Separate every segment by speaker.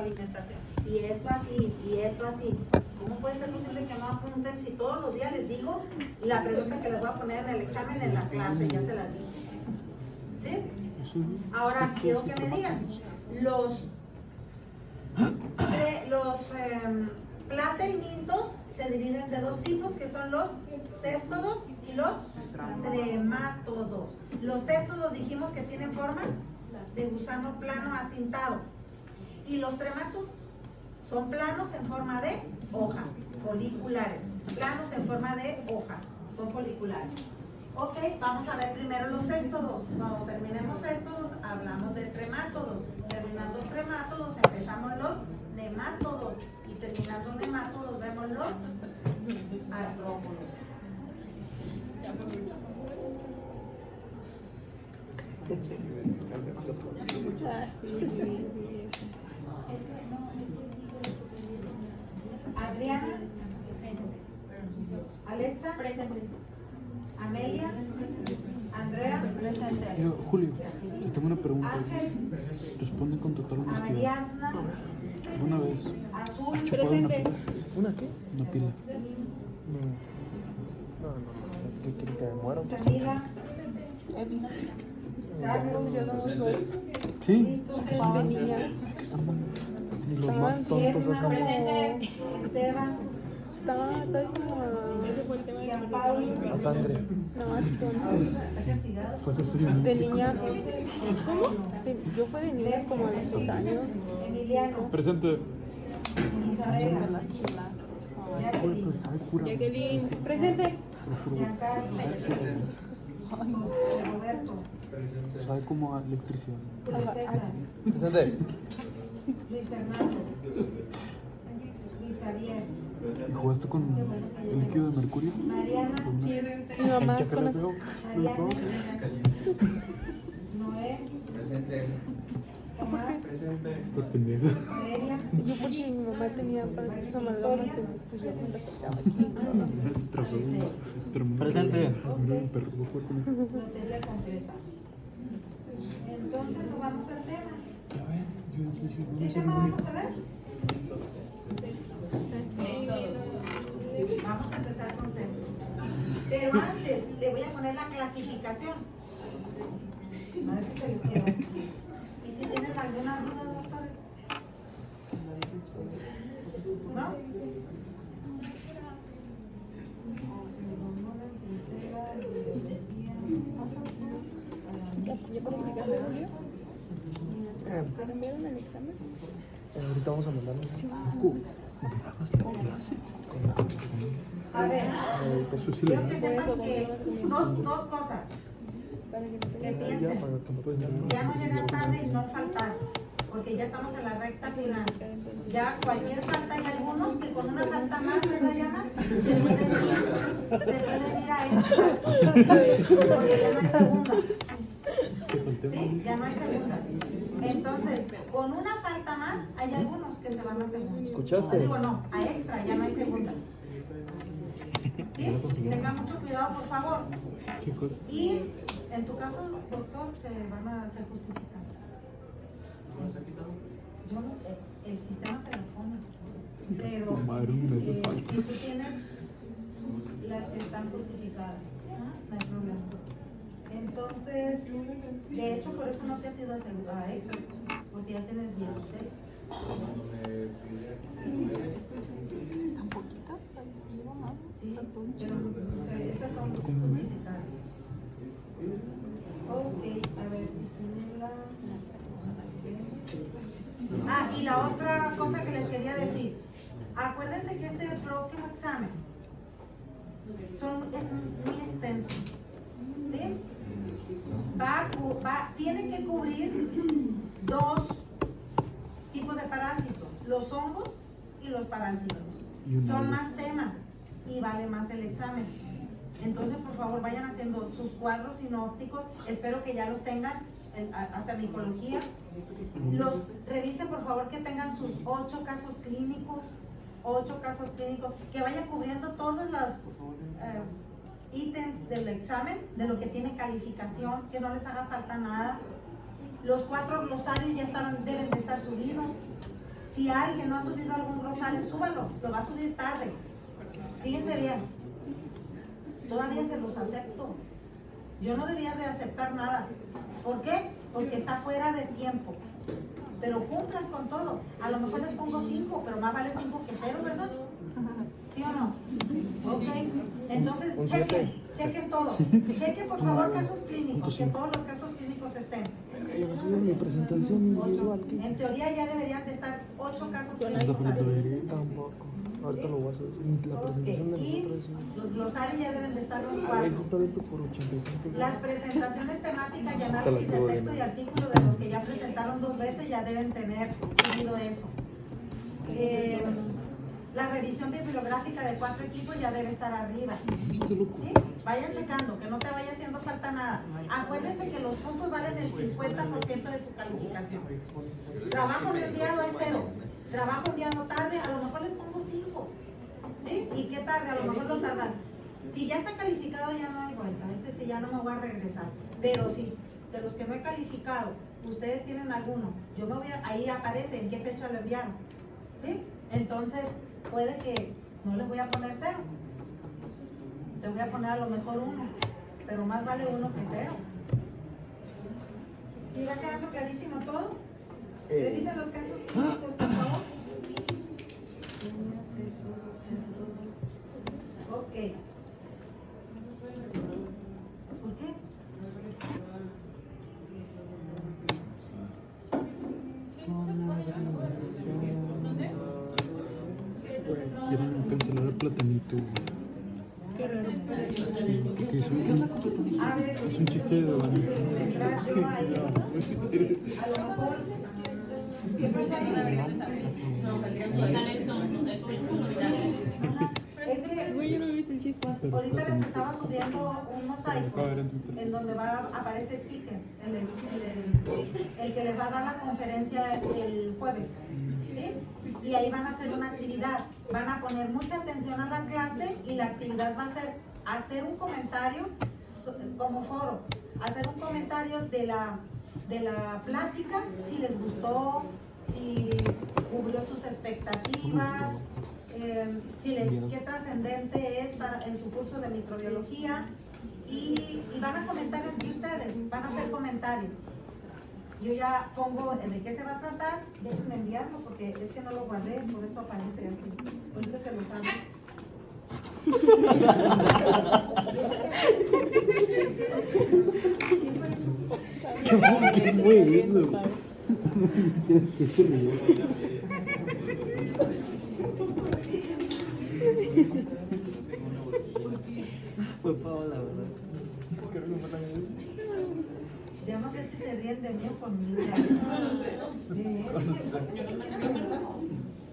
Speaker 1: alimentación. Y esto así, y esto así. ¿Cómo puede ser posible que no apunten si todos los días les digo la pregunta que les voy a poner en el examen en la clase? Ya se las dije. ¿Sí? Ahora quiero que me digan, los platelmintos se dividen de dos tipos, que son los céstodos y los tremátodos. Los céstodos dijimos que tienen forma de gusano plano acintado, y los tremátodos son planos en forma de hoja, foliculares, planos en forma de hoja, son foliculares. Ok, vamos a ver primero los céstodos. Cuando terminemos céstodos, hablamos de tremátodos. Terminando tremátodos, empezamos los nemátodos. Y terminando nemátodos, vemos los artrópodos. Adriana. Alexa.
Speaker 2: Presente.
Speaker 1: Amelia. Andrea.
Speaker 2: Presente.
Speaker 3: Julio, te tengo una pregunta.
Speaker 1: Ángel.
Speaker 3: Responde con total honestidad.
Speaker 1: Mariana.
Speaker 3: ¿Alguna vez
Speaker 1: Azul.
Speaker 3: has chupado una pila?
Speaker 4: ¿Una qué?
Speaker 3: Una pila.
Speaker 4: No. Es que quiere que me muera.
Speaker 1: Camila. Carlos.
Speaker 3: Sí.
Speaker 1: Christopher.
Speaker 4: Ni los más tontos
Speaker 1: Edna.
Speaker 4: hacen
Speaker 1: Esteban.
Speaker 5: Estoy como...
Speaker 1: Gianpaolo.
Speaker 4: la sangre.
Speaker 5: No, así como...
Speaker 1: ¿Está castigado?
Speaker 3: Pues así.
Speaker 5: De niña... ¿Cómo? Yo fui de niña como a los 6 años.
Speaker 1: Emiliano.
Speaker 3: Presente.
Speaker 1: Isabela.
Speaker 3: Oye,
Speaker 1: Jacqueline.
Speaker 3: pues sabe cura.
Speaker 5: Jacqueline, presente.
Speaker 3: Se lo juro.
Speaker 1: Giancarlo. Roberto.
Speaker 3: Sabe como a electricidad.
Speaker 1: César.
Speaker 4: Presente.
Speaker 1: Luis Fernando. Luis Javier.
Speaker 3: ¿Y jugaste con el líquido de mercurio?
Speaker 1: Mariana.
Speaker 5: Sí, mi mamá
Speaker 3: Ya que le pegó.
Speaker 1: Mariana. Noé.
Speaker 6: Presente.
Speaker 1: Tomás.
Speaker 3: Por pendejo.
Speaker 1: Valeria.
Speaker 5: Yo porque mi mamá tenía parálisis amalgamas, entonces pues yo cuando escuchaba aquí.
Speaker 3: Se trazó un tremendo.
Speaker 4: Presente.
Speaker 3: Mira un perro.
Speaker 1: Lotería completa. Entonces nos vamos al tema.
Speaker 3: Ya ven, yo les dije, no
Speaker 1: ¿Qué
Speaker 3: es
Speaker 1: tema
Speaker 3: bonito.
Speaker 1: vamos a ver? Vamos a empezar con sexto. Pero antes le voy a poner la clasificación. A ver si se les queda. ¿Y si tienen alguna duda, doctores? ¿No?
Speaker 5: ¿Ya calificaste, Julio? ¿Te enviaron el examen?
Speaker 4: Ahorita vamos a mandarnos.
Speaker 3: ¿Grabas la clase?
Speaker 1: A ver,
Speaker 3: Eso sí
Speaker 1: quiero
Speaker 3: le
Speaker 1: que sepan que dos cosas.
Speaker 5: Para que no te
Speaker 1: Que
Speaker 4: Ya,
Speaker 1: piensen.
Speaker 4: para que me puedan
Speaker 1: Ya no llegar tarde y no faltar, porque ya estamos en la recta final. Ya cualquier falta, hay algunos que con una falta más, ¿verdad, Llamas? Se pueden ir a esta, porque ya no hay segunda. ¿Sí? Ya no hay segunda. Entonces, con una falta más, hay algunos que se van a segunda.
Speaker 4: ¿Escuchaste?
Speaker 1: Digo, no, a extra, ya no hay segundas. ¿Sí? Tenga mucho cuidado, por favor.
Speaker 3: ¿Qué cosa?
Speaker 1: Y en tu caso, doctor, se van a hacer justificados. Yo no, el sistema te lo pone. Pero
Speaker 3: Tu madre, un mes de
Speaker 1: y
Speaker 3: falta.
Speaker 1: tú tienes las que están justificadas. No hay problema. Entonces, de hecho, por eso no te has ido a extra, porque ya tienes 16.
Speaker 2: ¿Tan poquitas?
Speaker 1: Sí, pero estas son justificadas. Ok, a ver, y la otra cosa que les quería decir, acuérdense que este próximo examen es muy extenso, ¿sí? Tiene que cubrir dos tipos de parásitos, los hongos y los parásitos. Son más temas y vale más el examen. Entonces, por favor, vayan haciendo sus cuadros sinópticos. Espero que ya los tengan hasta micología. Revisen, por favor, que tengan sus 8 casos clínicos. 8 casos clínicos. Que vayan cubriendo todos los ítems del examen, de lo que tiene calificación, que no les haga falta nada. Los 4 glosarios ya deben de estar subidos. Si alguien no ha subido algún rosario, súbalo, lo va a subir tarde. Fíjense bien, todavía se los acepto. Yo no debía de aceptar nada. ¿Por qué? Porque está fuera de tiempo. Pero cumplan con todo. A lo mejor les pongo 5, pero más vale 5 que 0, ¿verdad? ¿Sí o no? Ok. Entonces,
Speaker 4: Un
Speaker 1: chequen,
Speaker 4: siete.
Speaker 1: chequen todo. Chequen, por favor, casos clínicos, que todos los casos clínicos estén.
Speaker 4: Yo no subí mi presentación individual.
Speaker 1: Ocho. En teoría ya deberían de estar 8 casos
Speaker 3: Anda
Speaker 1: clínicos.
Speaker 3: por la
Speaker 1: arriba.
Speaker 3: tubería.
Speaker 4: Tampoco. Ahorita lo voy a subir. La
Speaker 1: Ok,
Speaker 4: presentación de
Speaker 1: y
Speaker 4: nosotros.
Speaker 1: los glosarios ya deben de estar los
Speaker 4: Ese
Speaker 1: 4.
Speaker 4: está abierto por 85.
Speaker 1: Las presentaciones temáticas y análisis de texto y artículos de los que ya presentaron 2 veces ya deben tener subido eso. La revisión bibliográfica de 4 equipos ya debe estar arriba.
Speaker 3: ¿Viste, loco?
Speaker 1: ¿Sí? Vayan checando, que no te vaya haciendo falta nada. Acuérdense que los puntos valen el 50% de su calificación. Trabajo no enviado es 0. Trabajo enviado tarde, a lo mejor les pongo 5. ¿Sí? ¿Y qué tarde? A lo mejor lo tardan. Si ya está calificado ya no hay vuelta. Este sí ya no me voy a regresar. Pero si de los que no he calificado, ustedes tienen alguno, yo me voy a, ahí aparece en qué fecha lo enviaron. ¿Sí? Entonces, puede que no les voy a poner 0. Te voy a poner a lo mejor 1, pero más vale 1 que 0. ¿Sí va quedando clarísimo todo? Revisen los casos clínicos, por favor. Ok. ¿Por qué?
Speaker 3: Quieren cancelar el platanito.
Speaker 5: Qué raro.
Speaker 3: Sí, porque
Speaker 1: A ver,
Speaker 3: es un chiste de baño.
Speaker 1: entrar yo ahí. A lo mejor. ¿Qué pasa ahí? Es que
Speaker 5: Güey, yo no he visto el chiste.
Speaker 1: ahorita les estaba subiendo un mosaico
Speaker 3: Acaba de ver en Twitter.
Speaker 1: en donde aparece sticker, el que les va a dar la conferencia el jueves. ¿Sí? Y ahí van a hacer una actividad. Van a poner mucha atención a la clase y la actividad va a ser hacer un comentario como foro, hacer un comentario de la plática, si les gustó, si cubrió sus expectativas, qué trascendente es en su curso de microbiología y van a comentar entre ustedes, van a hacer comentarios. Yo ya pongo de qué se va a tratar, déjenme enviarlo porque es que no lo guardé, por eso aparece así. Ahorita se los hago.
Speaker 3: ¿Qué fue eso? ¿Qué se rió?
Speaker 4: Fue Paola, ¿verdad?
Speaker 1: Ya no sé si se ríen de mí o conmigo.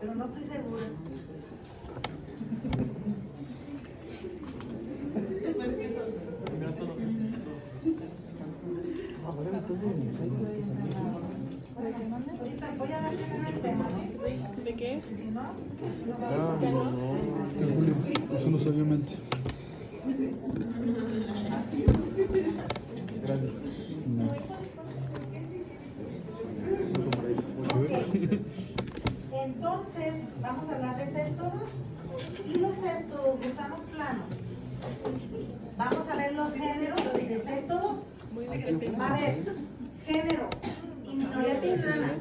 Speaker 1: Pero no estoy segura.
Speaker 4: Ahora entonces
Speaker 1: Ahorita voy a darle el tema, ¿no?
Speaker 5: ¿De qué?
Speaker 1: Si no, no va
Speaker 4: no,
Speaker 1: a
Speaker 3: De Julio, eso no sabiamente.
Speaker 4: Gracias.
Speaker 3: No.
Speaker 1: Ok. Entonces, vamos a hablar de céstodos y los céstodos, gusanos planos. Vamos a ver los géneros de céstodos. A ver, género, Immunolepis nana,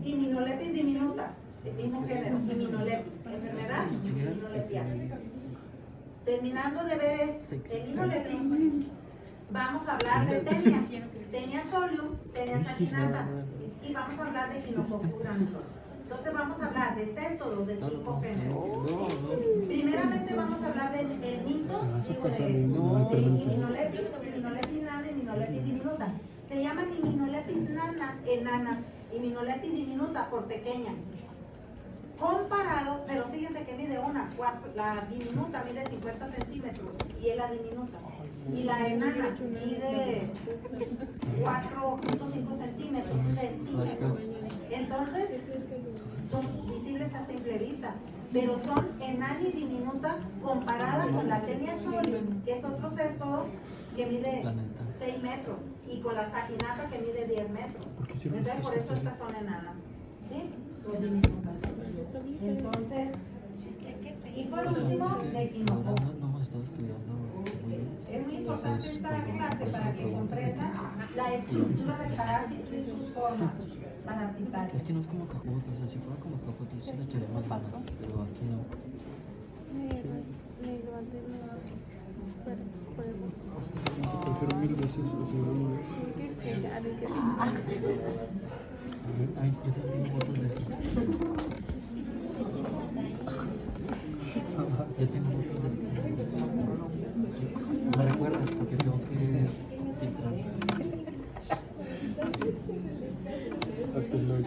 Speaker 1: Immunolepis diminuta, el mismo género, Immunolepis, enfermedad, Immunolepiasis. Terminando de ver Immunolepis, vamos a hablar de tenias, Tenia solium, Tenia saginata, y vamos a hablar de Echinococcus grandulus. Entonces vamos a hablar de céstodos de 5 géneros. Primeramente vamos a hablar de mitos, digo de Immunolepis, Immunolepis nana y Immunolepis diminuta. Se llaman Immunolepis nana, enana, Immunolepis diminuta por pequeña. Comparado, pero fíjense que mide la diminuta mide 50 centímetros y es la diminuta. Y la enana mide 4.5 centímetros. Entonces, son visibles a simple vista, pero son enana y diminuta comparada con la Tenia solium, que es otro céstodo que mide 6 metros, y con la saginata que mide 10 metros. Entonces, por eso estas son enanas. ¿Sí? prodiminutas. Entonces, y por último, de equinococo.
Speaker 4: No, estaba estudiando.
Speaker 1: Es muy importante esta clase para que comprendan la estructura del parásito y sus formas parasitarias.
Speaker 4: Es que no es como cajudo, o sea, si fuera como cajudo, sí le echaría más ganas, pero aquí no.
Speaker 5: Me levanté, por eso.
Speaker 3: Prefiero 1000 veces asegurarme.
Speaker 5: Ya, no es cierto.
Speaker 4: Ay, yo también tengo fotos de eso. Yo tengo fotos de eso. ¿Me recuerdas? Porque tengo que filtrar.
Speaker 3: Antes lo que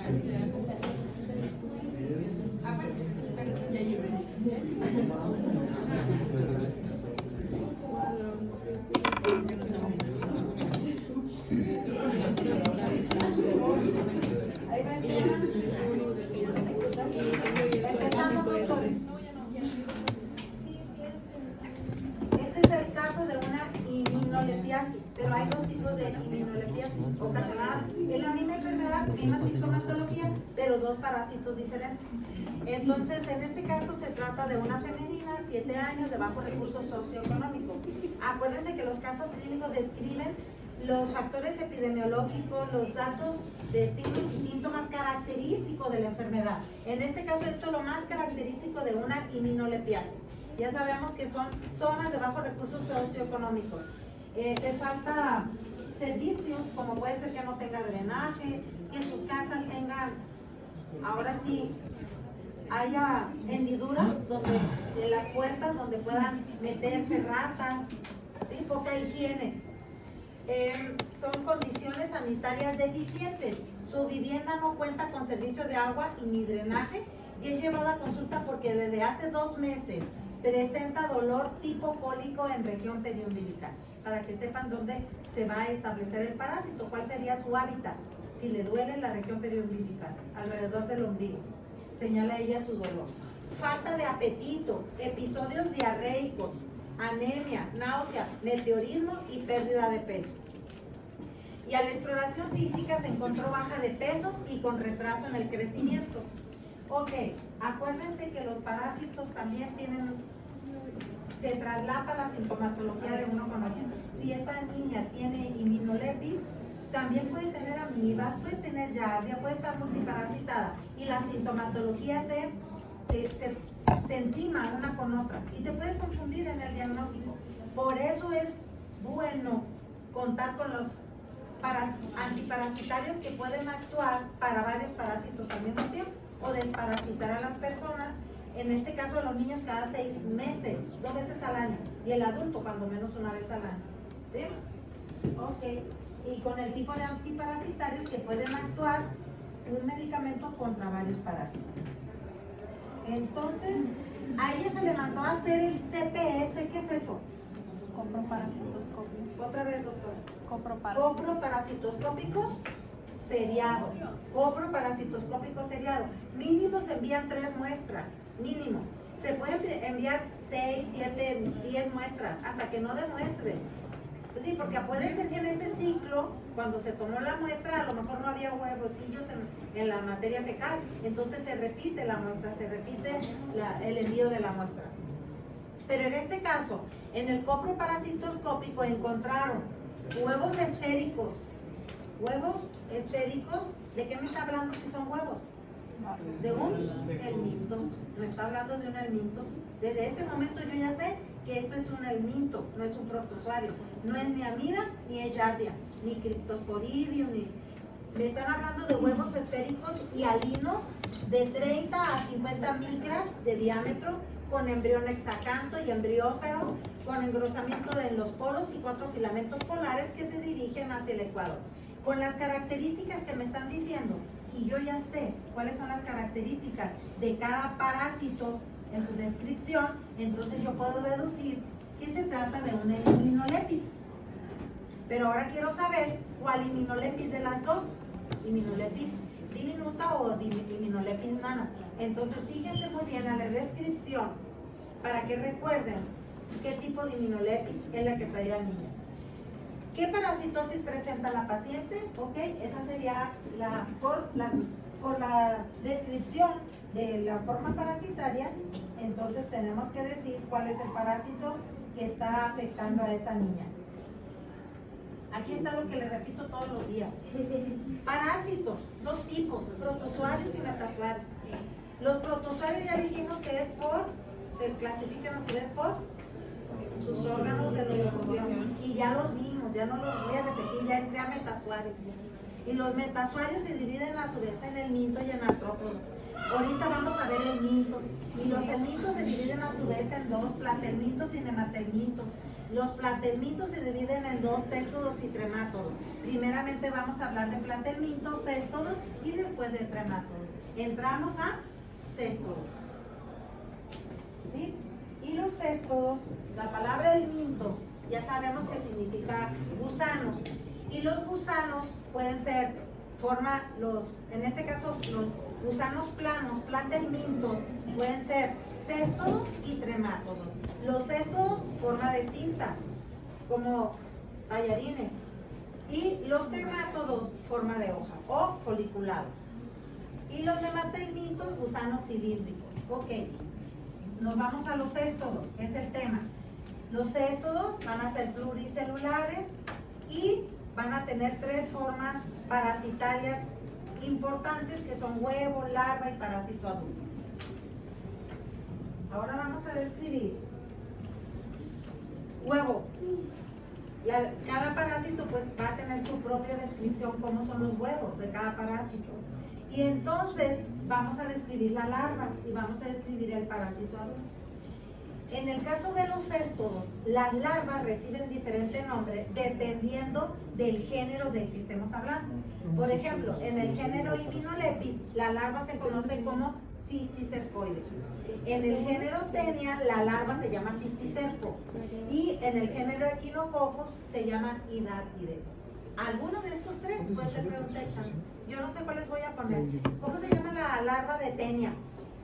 Speaker 1: Ahí va el tema. Empezamos, doctores. Este es el caso de una inmunolepiasis, pero hay dos tipos de inmunolepiasis ocasionada en la misma enfermedad, misma sintomatología, pero dos parásitos diferentes. Entonces, en este caso se trata de una femenina, 7 años, de bajo recurso socioeconómico. Acuérdense que los casos clínicos describen los factores epidemiológicos, los datos de signos y síntomas característicos de la enfermedad. En este caso, esto es lo más característico de una inmunolepiasis. Ya sabemos que son zonas de bajo recurso socioeconómico. Les falta servicios, como puede ser que no tenga drenaje, que sus casas tengan, ahora sí, haya hendiduras donde, en las puertas donde puedan meterse ratas, ¿sí? Poca higiene. Son condiciones sanitarias deficientes. Su vivienda no cuenta con servicio de agua y ni drenaje y es llevada a consulta porque desde hace 2 meses presenta dolor tipo cólico en región periumbilical. Para que sepan dónde se va a establecer el parásito, cuál sería su hábitat. Si le duele la región periumbilical, alrededor del ombligo, señala ella su dolor. Falta de apetito, episodios diarreicos, anemia, náusea, meteorismo y pérdida de peso. Y a la exploración física se encontró baja de peso y con retraso en el crecimiento. Ok, acuérdense que los parásitos también se traslapa la sintomatología de uno con otro. Si esta niña tiene immunolepis, también puede tener amibas, puede tener giardia, puede estar multiparasitada y la sintomatología se encima una con otra y te puedes confundir en el diagnóstico. Por eso es bueno contar con los antiparasitarios que pueden actuar para varios parásitos al mismo tiempo o desparasitar a las personas, en este caso a los niños cada 6 meses, 2 veces al año, y el adulto cuando menos una vez al año. ¿Sí? Ok, y con el tipo de antiparasitarios que pueden actuar un medicamento contra varios parásitos. Entonces, a ella se le mandó a hacer el CPS. ¿Qué es eso?
Speaker 2: Coproparasitoscopio.
Speaker 1: Otra vez, doctora.
Speaker 2: Coproparasitoscopio.
Speaker 1: Coproparasitoscópico seriado. Coproparasitoscópico seriado. Mínimo se envían 3 muestras. Mínimo. Se pueden enviar 6, 7, 10 muestras hasta que no demuestre. Pues sí, porque puede ser que en ese ciclo, cuando se tomó la muestra, a lo mejor no había huevecillos en la materia fecal. Entonces se repite la muestra, se repite el envío de la muestra. Pero en este caso, en el coproparasitoscópico encontraron huevos esféricos. ¿Huevos esféricos? ¿De qué me está hablando si son huevos? De un helminto. Me está hablando de un helminto. Desde este momento yo ya sé que esto es un helminto, no es un protozoario. No es ni amiba ni es giardia, ni cryptosporidium, ni... Me están hablando de huevos esféricos y alinos de 30 a 50 micras de diámetro, con embrión hexacanto y embriófero, con engrosamiento en los polos y 4 filamentos polares que se dirigen hacia el ecuador. Con las características que me están diciendo, y yo ya sé cuáles son las características de cada parásito en su descripción, entonces yo puedo deducir que se trata de una immunolepis. Pero ahora quiero saber cuál immunolepis de las dos, immunolepis diminuta o immunolepis nana. Entonces fíjense muy bien a la descripción para que recuerden qué tipo de immunolepis es la que trae la niña. ¿Qué parasitosis presenta la paciente? Ok, esa sería la por la descripción de la forma parasitaria, entonces tenemos que decir cuál es el parásito que está afectando a esta niña. Aquí está lo que le repito todos los días. Parásitos, dos tipos, protozoarios y metazoarios. Los protozoarios ya dijimos que es se clasifican a su vez por sus órganos de locomoción. Y ya los vimos, ya no los voy a repetir, ya entré a metazoarios. Y los metazoarios se dividen a su vez en helminto y en artrópodo. Ahorita vamos a ver helmintos. Y los helmintos se dividen a su vez en dos, platelmintos y nematelmintos. Los platelmintos se dividen en dos, céstodos y tremátodos. Primeramente vamos a hablar de platelmintos, céstodos y después de tremátodos. Entramos a céstodos. ¿Sí? Y los céstodos, la palabra helminto, ya sabemos que significa gusano. Y los gusanos pueden ser, en este caso los gusanos planos, platelmintos, pueden ser céstodos y tremátodos. Los céstodos, forma de cinta, como tallarines. Y los tremátodos, forma de hoja o foliculados. Y los nematelmintos, gusanos cilíndricos. Ok, nos vamos a los céstodos, que es el tema. Los céstodos van a ser pluricelulares y van a tener tres formas parasitarias importantes que son huevo, larva y parásito adulto. Ahora vamos a describir huevo. Cada parásito pues va a tener su propia descripción, cómo son los huevos de cada parásito. Y entonces vamos a describir la larva y vamos a describir el parásito adulto. En el caso de los céstodos, las larvas reciben diferente nombre dependiendo del género del que estemos hablando. Por ejemplo, en el género Hymenopletis, la larva se conoce como cisticercoide. En el género Taenia, la larva se llama cisticerco. Y en el género Echinococos se llama Hidatidae. Alguno de estos tres puede ser pregunta de examen. Yo no sé cuáles voy a poner. ¿Cómo se llama la larva de Taenia?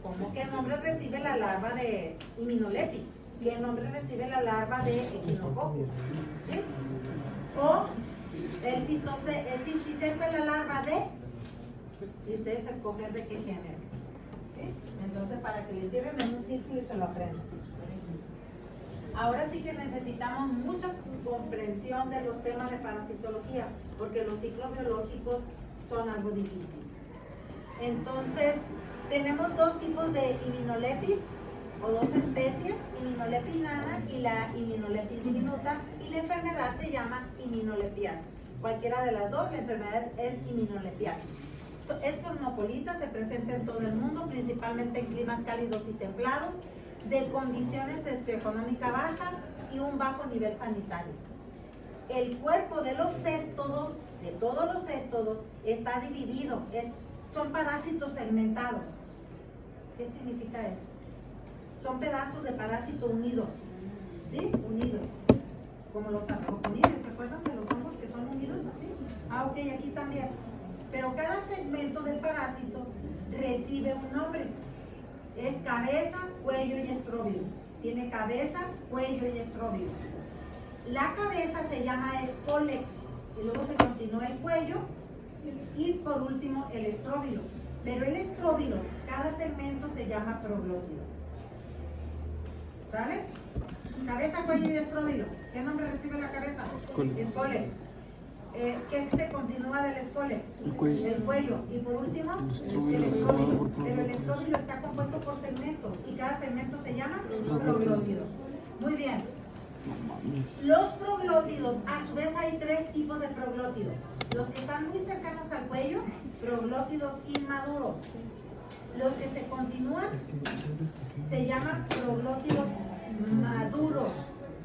Speaker 1: ¿Cómo qué nombre recibe la larva de Hymenopletis? ¿Qué nombre recibe la larva de Echinococos? ¿Sí? O el cisticerco es la larva de, y ustedes escoger de qué género. ¿Sí? Entonces, para que les cierren en un círculo y se lo aprendan. Ahora sí que necesitamos mucha comprensión de los temas de parasitología, porque los ciclos biológicos son algo difícil. Entonces, tenemos dos tipos de Hymenopletis, o dos especies, Hymenopletis nana y la Hymenopletis diminuta, y la enfermedad se llama Hymenoplepiasis. Cualquiera de las dos, la enfermedad es Hymenoplepiasis. Es cosmopolita, se presenta en todo el mundo, principalmente en climas cálidos y templados, de condiciones socioeconómica baja y un bajo nivel sanitario. El cuerpo de los céstodos, de todos los céstodos, está dividido, son parásitos segmentados. ¿Qué significa eso? Son pedazos de parásito unidos, ¿sí? Unidos, como los artroponidos, ¿se acuerdan de los hongos que son unidos así? Ah, ok, aquí también. Pero cada segmento del parásito recibe un nombre. Es cabeza, cuello y estróbilo. Tiene cabeza, cuello y estróbilo. La cabeza se llama escólex, y luego se continúa el cuello y por último el estróbilo. Pero el estróbilo, cada segmento se llama proglótido. ¿Sale? Cabeza, cuello y estróbilo. ¿Qué nombre recibe la cabeza? Escólex. ¿Qué se continúa del escólex? El cuello. Y por último, el estróbilo. Pero el estróbilo está compuesto por segmentos y cada segmento se llama proglótido. Muy bien. Los proglótidos, a su vez hay tres tipos de proglótidos. Los que están muy cercanos al cuello, proglótidos inmaduros. Los que se continúan se llaman proglótidos maduros.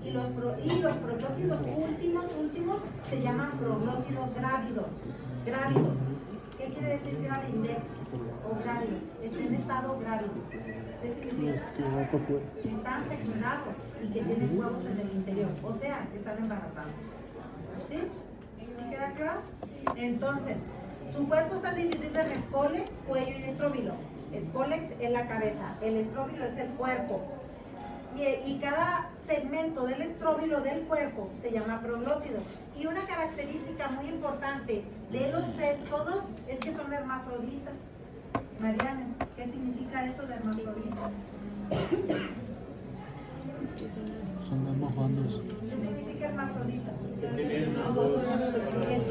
Speaker 1: Y los proglótidos últimos se llaman proglótidos grávidos. ¿Qué quiere decir gravidex o grávido? Está en estado grávido. ¿Qué significa? Que están fecundados y que tienen huevos en el interior. O sea, que están embarazados. ¿Sí? ¿Sí queda claro? Entonces, su cuerpo está dividido en escólex, cuello y estróbilo. Escólex es la cabeza, el estróbilo es el cuerpo. Y cada segmento del estróbilo del cuerpo se llama proglótido. Y una característica muy importante de los céstodos es que son hermafroditas. Mariana, ¿qué significa eso de hermafrodita?
Speaker 3: Son ambos bandos.
Speaker 1: ¿Qué significa hermafrodita?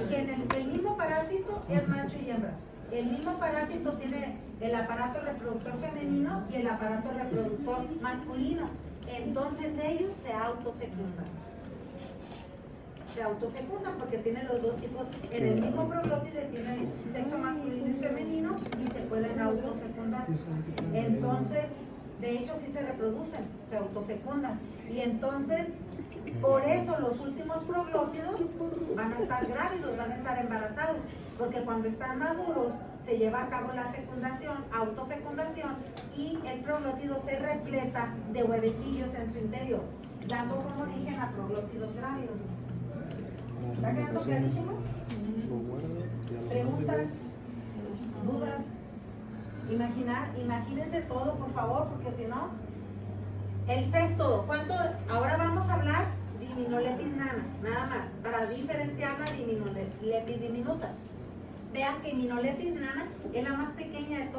Speaker 1: Que en el mismo parásito es macho y hembra. El mismo parásito tiene el aparato reproductor femenino y el aparato reproductor masculino. Entonces ellos se autofecundan. Se autofecundan porque tienen los dos tipos. En el mismo proglótide tienen sexo masculino y femenino y se pueden autofecundar. Entonces, de hecho sí se reproducen, se autofecundan. Y entonces, por eso los últimos proglótidos van a estar grávidos, van a estar embarazados. Porque cuando están maduros se lleva a cabo la fecundación, autofecundación, y el proglótido se repleta de huevecillos en su interior, dando como origen a proglótidos grávidos. ¿Está quedando clarísimo? ¿Preguntas? ¿Dudas? Imagínense todo, por favor, porque si no, el céstodo, ¿cuánto? Ahora vamos a hablar Diminolepis nana, nada más, para diferenciar la Diminolepis diminuta. Vean que Diminolepis nana es la más pequeña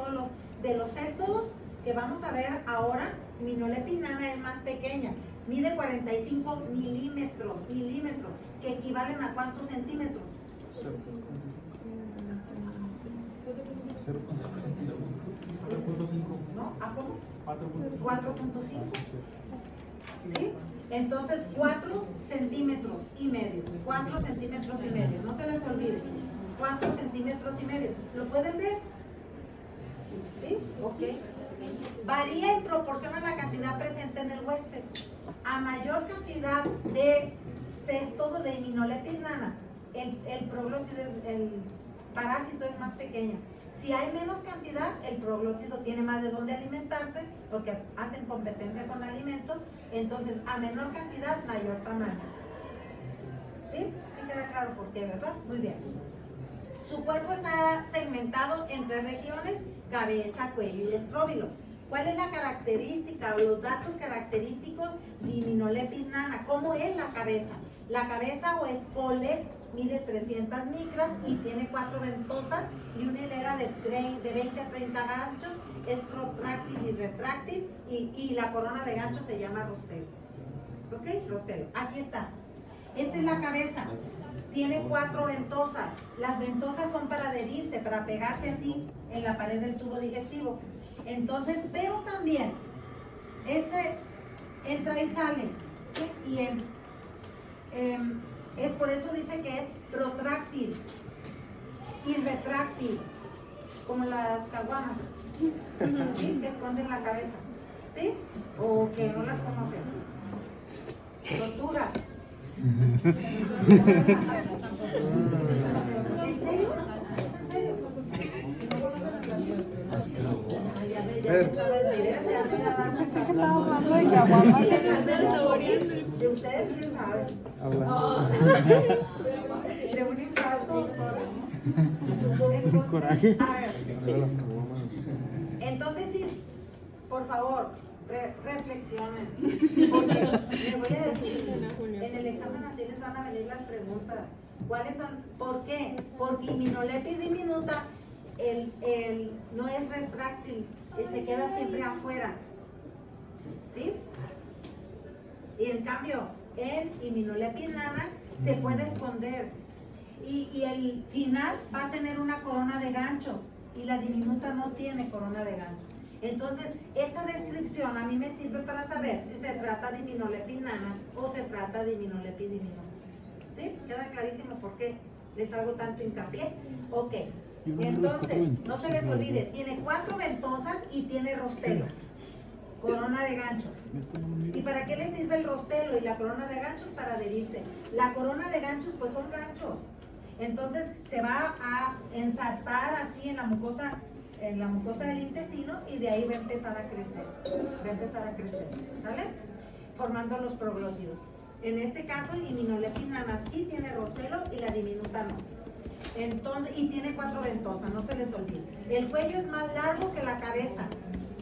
Speaker 1: de los céstodos que vamos a ver ahora. Diminolepis nana es más pequeña, mide 45 milímetros, que equivalen a ¿cuántos centímetros?
Speaker 3: 0.45.
Speaker 1: ¿No? ¿A cómo?
Speaker 3: 4.5.
Speaker 1: 4.5. ¿Sí? Entonces 4 centímetros y medio, 4 centímetros y medio, no se les olvide, 4 centímetros y medio, ¿lo pueden ver? ¿Sí? Ok. Varía en proporción a la cantidad presente en el huésped. A mayor cantidad de céstodo de Diminolepis nana, el proglótido, el parásito es más pequeño. Si hay menos cantidad, el proglótido tiene más de dónde alimentarse, porque hacen competencia con alimento. Entonces, a menor cantidad, mayor tamaño. ¿Sí? Sí queda claro por qué, ¿verdad? Muy bien. Su cuerpo está segmentado en 3 regiones: cabeza, cuello y estróbilo. ¿Cuál es la característica o los datos característicos de Diminolepis nana? ¿Cómo es la cabeza? La cabeza o escólex mide 300 micras y tiene 4 ventosas y una hilera de 20 a 30 ganchos. Es protráctil y retráctil y la corona de ganchos se llama rostelo. ¿Ok? Rostelo. Aquí está. Esta es la cabeza. Tiene 4 ventosas. Las ventosas son para adherirse, para pegarse así en la pared del tubo digestivo. Entonces, pero también, entra y sale. ¿Sí? Y es por eso dice que es protráctil y retráctil, como las caguamas, ¿sí? Que esconden la cabeza, ¿sí? O que no las conocen. Tortugas. ¿En serio? ¿Es en serio?
Speaker 5: Pensé que estaba hablando de caguamas.
Speaker 1: De ustedes, quién sabe.
Speaker 3: Hablando.
Speaker 1: De un infarto.
Speaker 3: Coraje.
Speaker 1: A ver,
Speaker 3: Era las caguamas.
Speaker 1: entonces sí, por favor, reflexionen. Porque les voy a decir, en el examen así les van a venir las preguntas. ¿Cuáles son? ¿Por qué? Porque Diminolepis diminuta no es retráctil, se queda siempre afuera. ¿Sí? Y en cambio, el Diminolepis nana se puede esconder. Y el final va a tener una corona de gancho. Y la diminuta no tiene corona de gancho. Entonces, esta descripción a mí me sirve para saber si se trata de Diminolepis nana o se trata de Diminolepis diminuta. ¿Sí? ¿Queda clarísimo por qué les hago tanto hincapié? Ok. Entonces, no se les olvide, tiene 4 ventosas y tiene rostelo, corona de gancho. ¿Y para qué le sirve el rostelo y la corona de ganchos? Para adherirse. La corona de ganchos, pues son ganchos. Entonces, se va a ensartar así en la mucosa del intestino y de ahí va a empezar a crecer. ¿Sale? Formando los proglótidos. En este caso, el Diminolepis nana sí tiene rostelo y la diminuta no. Entonces, y tiene 4 ventosas, no se les olvide. El cuello es más largo que la cabeza.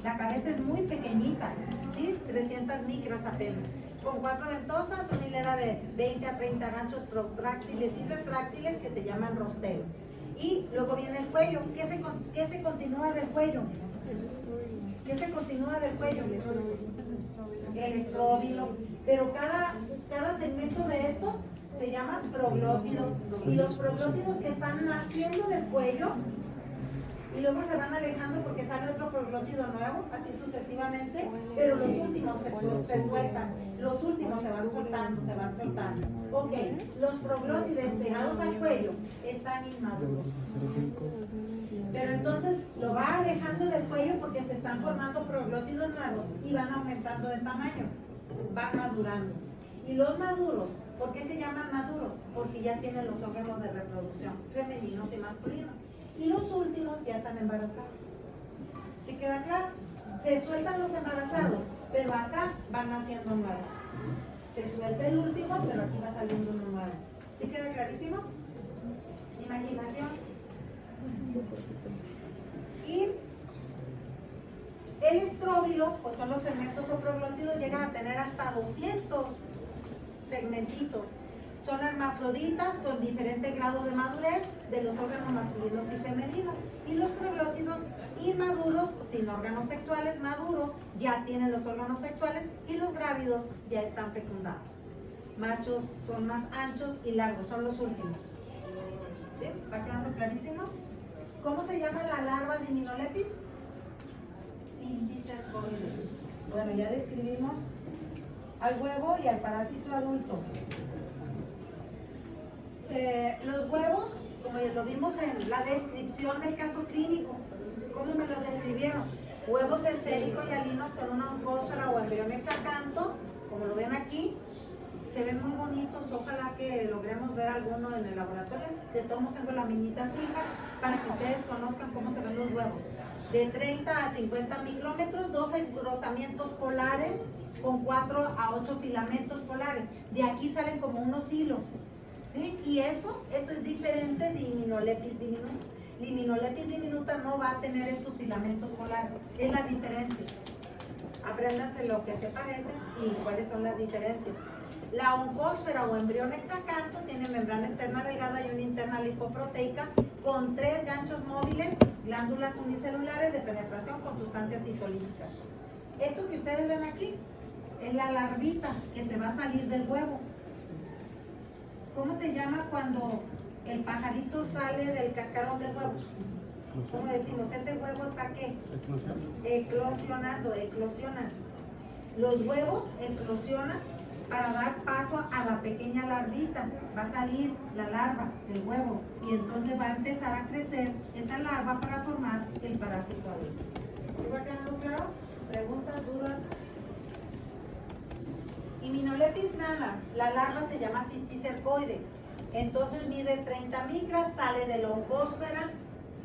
Speaker 1: La cabeza es muy pequeñita, ¿sí? 300 micras apenas. Con 4 ventosas, una hilera de 20 a 30 ganchos protráctiles y retráctiles que se llaman rostelo. Y luego viene el cuello. ¿Qué se continúa del cuello? ¿Qué se continúa del cuello? El estróbilo. Pero cada segmento de estos se llama proglótido. Y los proglótidos que están naciendo del cuello y luego se van alejando porque sale otro proglótido nuevo, así sucesivamente, pero los últimos se sueltan, los últimos se van soltando. Ok, los proglótides pegados al cuello están inmaduros. Pero entonces lo va alejando del cuello porque se están formando proglótidos nuevos y van aumentando de tamaño, van madurando. Y los maduros, ¿por qué se llaman maduros? Porque ya tienen los órganos de reproducción, femeninos y masculinos. Y los últimos ya están embarazados. ¿Sí queda claro? Se sueltan los embarazados, pero acá van naciendo nuevos. Se suelta el último, pero aquí va saliendo uno nuevo. ¿Sí queda clarísimo? Imaginación. Y el estróbilo, pues son los segmentos o proglótidos, llegan a tener hasta 200 segmentitos. Son hermafroditas con diferente grado de madurez de los órganos masculinos y femeninos. Y los proglótidos inmaduros, sin órganos sexuales, maduros, ya tienen los órganos sexuales y los grávidos ya están fecundados. Machos son más anchos y largos, son los últimos. ¿Sí? ¿Va quedando clarísimo? ¿Cómo se llama la larva de Hymeneolepis? Cisticercoide. Bueno, ya describimos al huevo y al parásito adulto. Los huevos, como ya lo vimos en la descripción del caso clínico, ¿cómo me lo describieron? Huevos esféricos y alinos con una oncósfera o embrión hexacanto, como lo ven aquí, se ven muy bonitos. Ojalá que logremos ver alguno en el laboratorio. De todos modos tengo las minitas fijas para que ustedes conozcan cómo se ven los huevos. De 30 a 50 micrómetros, 2 engrosamientos polares con 4 a 8 filamentos polares. De aquí salen como unos hilos. ¿Sí? Y eso es diferente de Hymeneolepis diminuta. Hymeneolepis diminuta no va a tener estos filamentos polares. Es la diferencia. Apréndanse lo que se parecen y cuáles son las diferencias. La oncósfera o embrión hexacanto tiene membrana externa delgada y una interna lipoproteica con 3 ganchos móviles, glándulas unicelulares de penetración con sustancias citolíticas. Esto que ustedes ven aquí es la larvita que se va a salir del huevo. ¿Cómo se llama cuando el pajarito sale del cascarón del huevo? ¿Cómo decimos? Ese huevo está ¿qué? Eclosionan. Los huevos eclosionan para dar paso a la pequeña larvita. Va a salir la larva del huevo y entonces va a empezar a crecer esa larva para formar el parásito adulto. ¿Sí va quedando claro? ¿Preguntas, dudas? Hymeneolepis nana, la larva se llama cisticercoide. Entonces mide 30 micras, sale de la oncósfera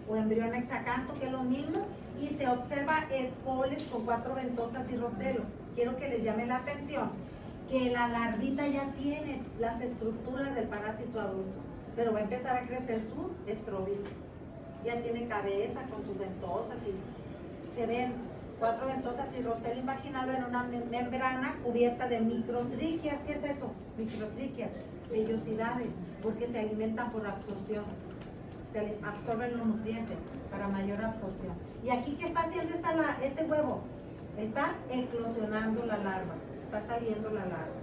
Speaker 1: o embrión hexacanto, que es lo mismo, y se observa espoles con 4 ventosas y rostelo. Quiero que les llame la atención que la larvita ya tiene las estructuras del parásito adulto, pero va a empezar a crecer su estróbilo. Ya tiene cabeza con sus ventosas y se ven 4 ventosas y rostelo imaginado en una membrana cubierta de microtriquias. ¿Qué es eso? Microtriquias, vellosidades, porque se alimentan por absorción. Se absorben los nutrientes para mayor absorción. ¿Y aquí qué está haciendo este huevo? Está eclosionando la larva, está saliendo la larva.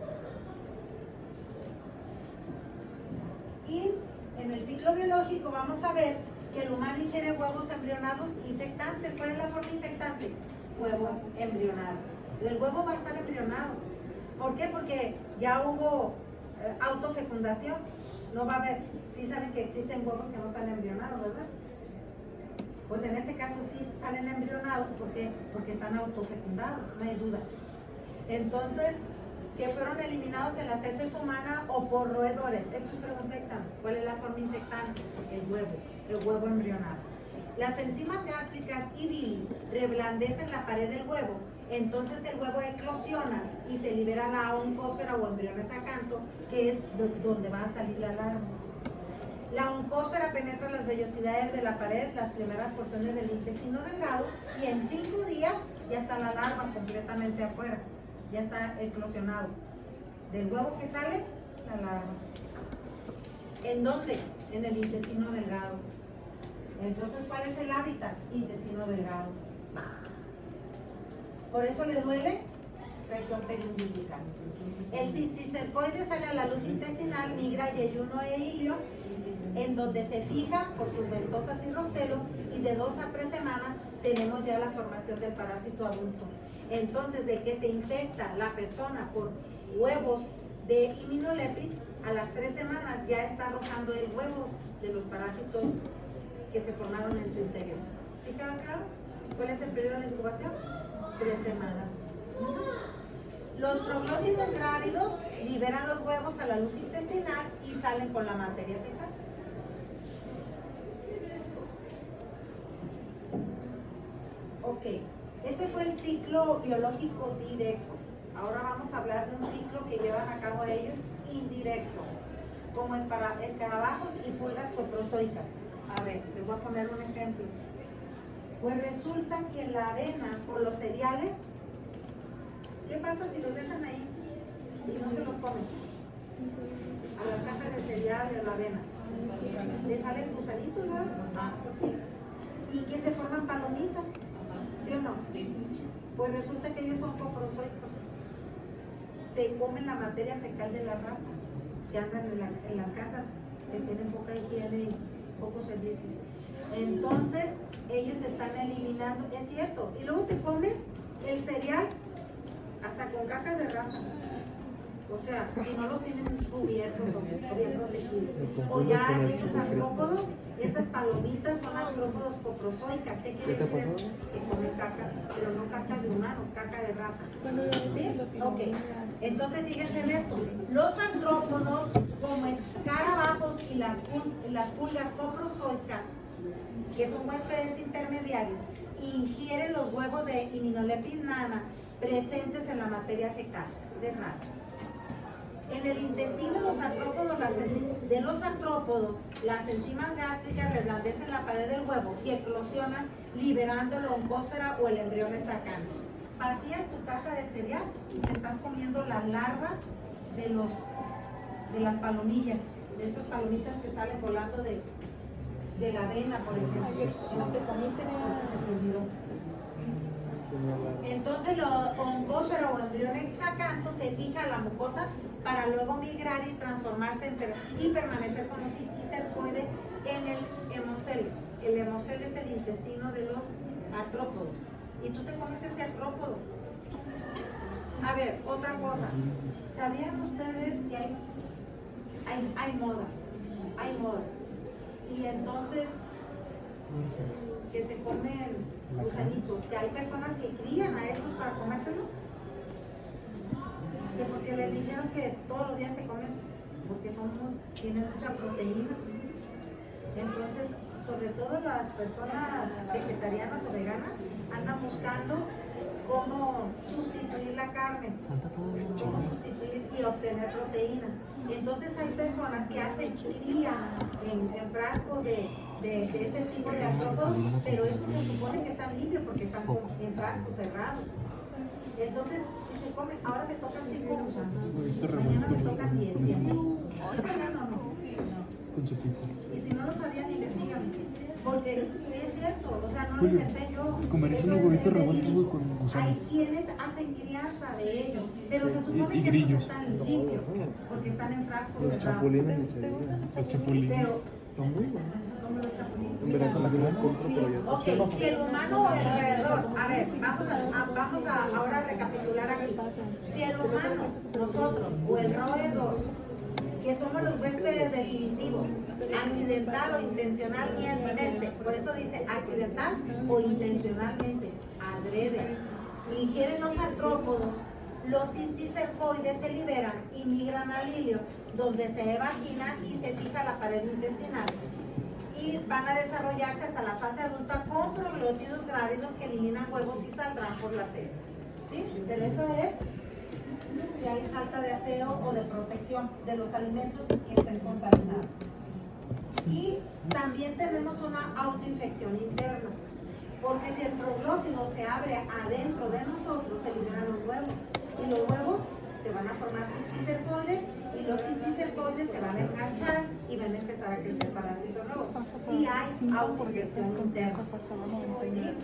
Speaker 1: Y en el ciclo biológico vamos a ver que el humano ingiere huevos embrionados infectantes. ¿Cuál es la forma infectante? Huevo embrionado. El huevo va a estar embrionado. ¿Por qué? Porque ya hubo autofecundación. No va a haber, sí saben que existen huevos que no están embrionados, ¿verdad? Pues en este caso sí salen embrionados. ¿Por qué? Porque están autofecundados, no hay duda. Entonces, que fueron eliminados en las heces humanas o por roedores. Esto es pregunta examen. ¿Cuál es la forma infectante? El huevo embrionado. Las enzimas gástricas y bilis reblandecen la pared del huevo, entonces el huevo eclosiona y se libera la oncósfera o embrión hexacanto, que es donde va a salir la larva. La oncósfera penetra las vellosidades de la pared, las primeras porciones del intestino delgado, y en 5 días ya está la larva completamente afuera, ya está eclosionado. Del huevo que sale, la larva. ¿En dónde? En el intestino delgado. Entonces, ¿cuál es el hábitat? Intestino delgado. Por eso le duele región periumbilical. El cisticercoide sale a la luz intestinal, migra a yeyuno e ilio, en donde se fija por sus ventosas y rostelo, y de 2 a 3 semanas tenemos ya la formación del parásito adulto. Entonces, de que se infecta la persona por huevos de Immunolepis, a las 3 semanas ya está arrojando el huevo de los parásitos que se formaron en su interior. ¿Sí queda claro? ¿Cuál es el periodo de incubación? 3 semanas. Los proglótidos grávidos liberan los huevos a la luz intestinal y salen con la materia fecal. Ok, ese fue el ciclo biológico directo. Ahora vamos a hablar de un ciclo que llevan a cabo ellos indirecto, como es para escarabajos y pulgas coprozoicas. A ver, les voy a poner un ejemplo. Pues resulta que la avena o los cereales, ¿qué pasa si los dejan ahí y no se los comen? A las cajas de cereal y a la avena. Le salen gusanitos, ¿verdad? Ah, ok. Y que se forman palomitas, ¿sí o no? Pues resulta que ellos son coprozoicos. Se comen la materia fecal de las ratas que andan en las casas que tienen poca higiene y poco servicio. Entonces, ellos están eliminando, es cierto, y luego te comes el cereal hasta con caca de rata. O sea, si no los tienen cubiertos o bien protegidos. O ya esos artrópodos, esas palomitas son artrópodos coprozoicas. ¿Qué quiere decir eso? Que comen caca, pero no caca de humano, caca de rata. ¿Sí? Ok. Entonces fíjense en esto. Los artrópodos, como escarabajos y las pulgas coprozoicas, que son huéspedes intermediarios, ingieren los huevos de Immunolepis nana presentes en la materia fecal de ratas. En el intestino de los artrópodos, las enzimas gástricas reblandecen la pared del huevo y eclosionan, liberando la oncósfera o el embrión sacano. Vacías tu caja de cereal y te estás comiendo las larvas de las palomillas, de esas palomitas que salen volando de la avena, por ejemplo. No te comiste porque se te olvidó. Entonces, la oncósfera o embrión hexacanto se fija a la mucosa para luego migrar y transformarse y permanecer como cisticercoide en el hemocele. El hemocele es el intestino de los artrópodos. Y tú te comes ese artrópodo. A ver, otra cosa. ¿Sabían ustedes que hay modas? Hay modas. Y entonces, que se comen gusanitos, que hay personas que crían a estos para comérselos, que porque les dijeron que todos los días te comes, porque tienen mucha proteína. Entonces, sobre todo las personas vegetarianas o veganas andan buscando cómo sustituir la carne, cómo sustituir y obtener proteína. Entonces hay personas que hacen cría en frascos de este tipo de artrópodos, pero eso se supone que están limpios porque están en frascos cerrados. Entonces se comen, ahora me tocan 5 gusanos, mañana me tocan 10 y así. ¿Sí sabían o no? Y si no lo sabían, investigan. Porque sí es cierto, o sea, no lo inventé yo.
Speaker 3: Comerías unos huevitos revueltos, güey, con gusano.
Speaker 1: Hay quienes hacen crianza de ellos, pero se supone
Speaker 3: Y
Speaker 1: que
Speaker 3: grillos.
Speaker 1: esos están limpios, porque están en frascos
Speaker 6: Los
Speaker 1: cerrados.
Speaker 6: chapulines ni se digan.
Speaker 3: El chapulín.
Speaker 1: Pero,
Speaker 6: Están muy buenos.
Speaker 1: ¿cómo los chapulines?
Speaker 6: En Venezuela yo los compro, pero ya.
Speaker 1: Ok, si el humano o el roedor, a ver, vamos a ahora recapitular aquí. Si el humano, nosotros, o el roedor, que somos los huéspedes definitivos, accidental o intencionalmente, por eso dice accidental o intencionalmente, adrede, ingieren los artrópodos, los cisticercoides se liberan y migran al ilio, donde se evagina y se fija la pared intestinal. Y van a desarrollarse hasta la fase adulta con proglótidos grávidos que eliminan huevos y saldrán por las heces. ¿Sí? Pero eso es si hay falta de aseo o de protección de los alimentos que estén contaminados. Y también tenemos una autoinfección interna, porque si el proglótido se abre adentro de nosotros, se liberan los huevos. Y los huevos se van a formar cisticercoides y los cisticercoides se van a enganchar y van a empezar a crecer parásitos nuevos. Sí hay autoinfección interna. ¿Sí?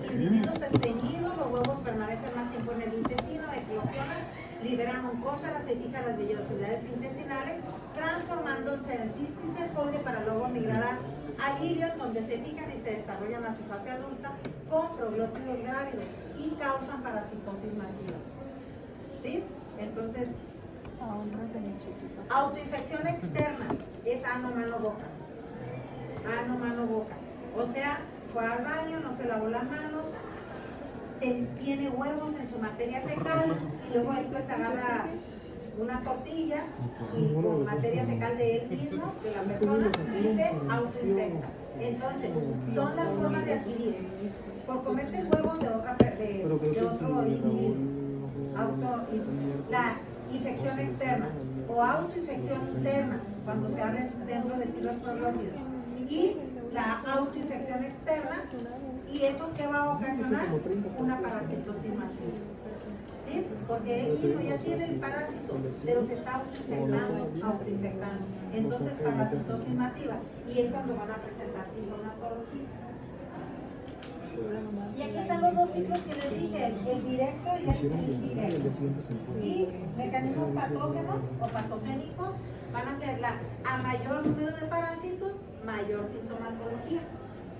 Speaker 1: Incididos estreñidos, los huevos permanecen más tiempo en el intestino, eclosionan, liberan mucósara, se fijan las vellosidades intestinales, transformándose en cisticercoide para luego migrar al ilio, donde se fijan y se desarrollan a su fase adulta con proglótidos grávidos y causan parasitosis masiva. ¿Sí? Entonces, autoinfección externa es ano, mano, boca. Ano, mano, boca. O sea, fue al baño, no se lavó las manos, tiene huevos en su materia fecal y luego después agarra una tortilla y con materia fecal de él mismo, de la persona, y se autoinfecta. Entonces, son las formas de adquirir. Por comerte el huevo de otro individuo. La infección externa o autoinfección interna, cuando se abren dentro de ti los proglótidos. Y la autoinfección externa, ¿y eso qué va a ocasionar? Una parasitosis masiva. ¿Sí? Porque él mismo ya tiene el parásito, pero se está autoinfectando. Entonces, parasitosis masiva. Y es cuando van a presentar sintomatología. Y aquí están los dos ciclos que les dije, el directo y el indirecto. Y mecanismos patógenos o patogénicos van a ser a mayor número de parásitos, mayor sintomatología.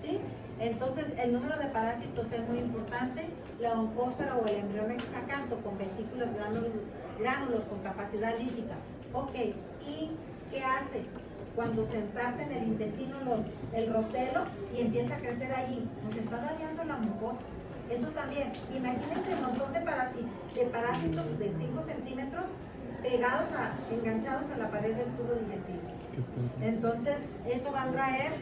Speaker 1: ¿Sí? Entonces, el número de parásitos es muy importante. La oncóspora o el embrión hexacanto con vesículas gránulos con capacidad lítica. Ok, ¿y qué hace? Cuando se ensarta en el intestino el rostelo y empieza a crecer allí, nos está dañando la mucosa. Eso también, imagínense un montón de parásitos de 5 centímetros pegados, enganchados a la pared del tubo digestivo. Entonces, eso va a traer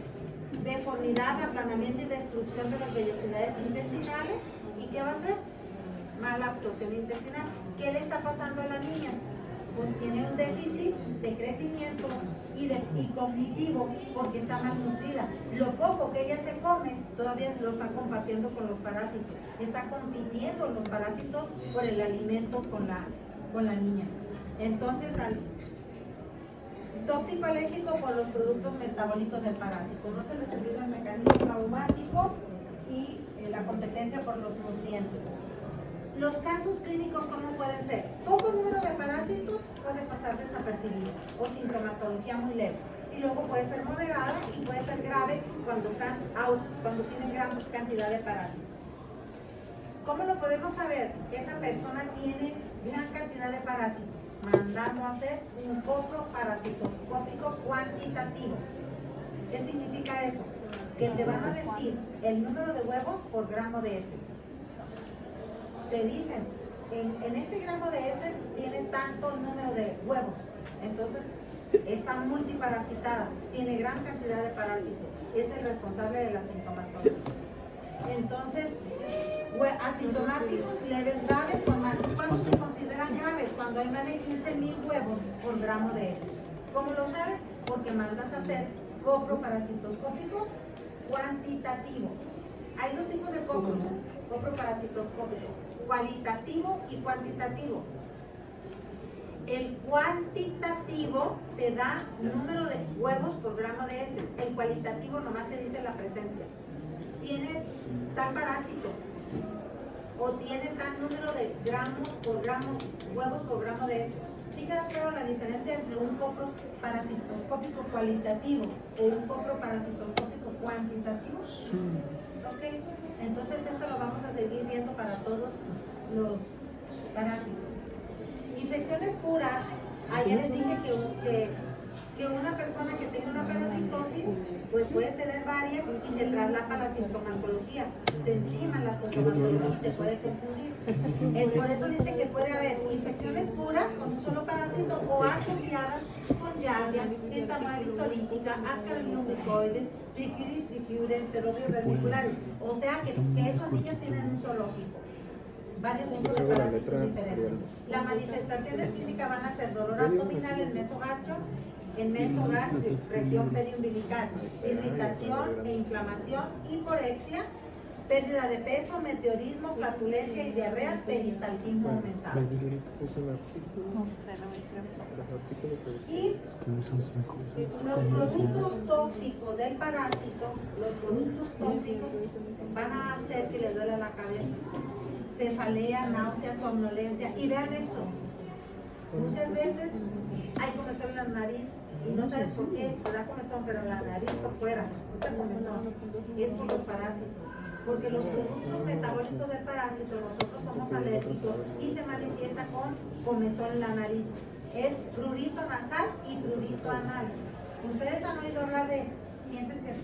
Speaker 1: deformidad, aplanamiento y destrucción de las vellosidades intestinales. ¿Y qué va a hacer? Mala absorción intestinal. ¿Qué le está pasando a la niña? Pues tiene un déficit de crecimiento y cognitivo porque está malnutrida. Lo poco que ella se come todavía lo está compartiendo con los parásitos. Está compitiendo los parásitos por el alimento con la niña. Entonces, tóxico alérgico por los productos metabólicos del parásito. No se les olvida el mecanismo traumático y la competencia por los nutrientes. Los casos clínicos, ¿cómo pueden ser? Poco número de parásitos puede pasar desapercibido o sintomatología muy leve. Y luego puede ser moderada y puede ser grave cuando tienen gran cantidad de parásitos. ¿Cómo lo podemos saber? Esa persona tiene gran cantidad de parásitos, mandando a hacer un coproparasitoscópico cuantitativo. ¿Qué significa eso? Que te van a decir el número de huevos por gramo de heces. Te dicen, en este gramo de heces tiene tanto número de huevos, entonces está multiparasitada, tiene gran cantidad de parásitos, es el responsable de la sintomatología. Entonces, asintomáticos, leves, graves, ¿cuándo se consideran graves? Cuando hay más de 15,000 huevos por gramo de heces. ¿Cómo lo sabes? Porque mandas a hacer coproparasitoscópico cuantitativo. Hay dos tipos de coproparasitoscópico, cualitativo y cuantitativo. El cuantitativo te da número de huevos por gramo de heces. El cualitativo nomás te dice la presencia. Tiene tal parásito o tiene tal número de huevos por gramo de heces. ¿Sí queda claro la diferencia entre un coproparasitoscópico cualitativo o un coproparasitoscópico cuantitativo? Ok, entonces esto lo vamos a seguir viendo para todos los parásitos. Infecciones puras, ayer les dije que una persona que tenga una parasitosis pues puede tener varias y se traslapa la sintomatología, se encima la sintomatología y te puede confundir. Por eso dice que puede haber infecciones puras con un solo parásito o asociadas con Giardia, entamoeba histolítica, ascarinoglucoides, triquiure, enterobios vermiculares. O sea que esos niños tienen un solo tipo. Varios tipos de parásitos diferentes. Las manifestaciones clínicas van a ser dolor abdominal en mesogástrico, región periumbilical, irritación e inflamación, hiporexia pérdida de peso, meteorismo, flatulencia y diarrea, peristaltismo aumentado.
Speaker 6: ¿La señorita puso el artículo?
Speaker 2: No sé, la maestra.
Speaker 6: Los artículos que decían.
Speaker 1: Y
Speaker 3: Es que esos son cosas.
Speaker 1: los productos tóxicos del parásito, los productos tóxicos van a hacer que le duela la cabeza, cefalea, náusea, somnolencia. Y vean esto, muchas veces hay comezón en la nariz y no sabes por qué, te da comezón, pero la nariz por fuera, no te comezón, es por los parásitos. Porque los productos metabólicos del parásito, nosotros somos alérgicos y se manifiesta con comezón en la nariz. Es prurito nasal y prurito anal. Ustedes han oído hablar de, sientes que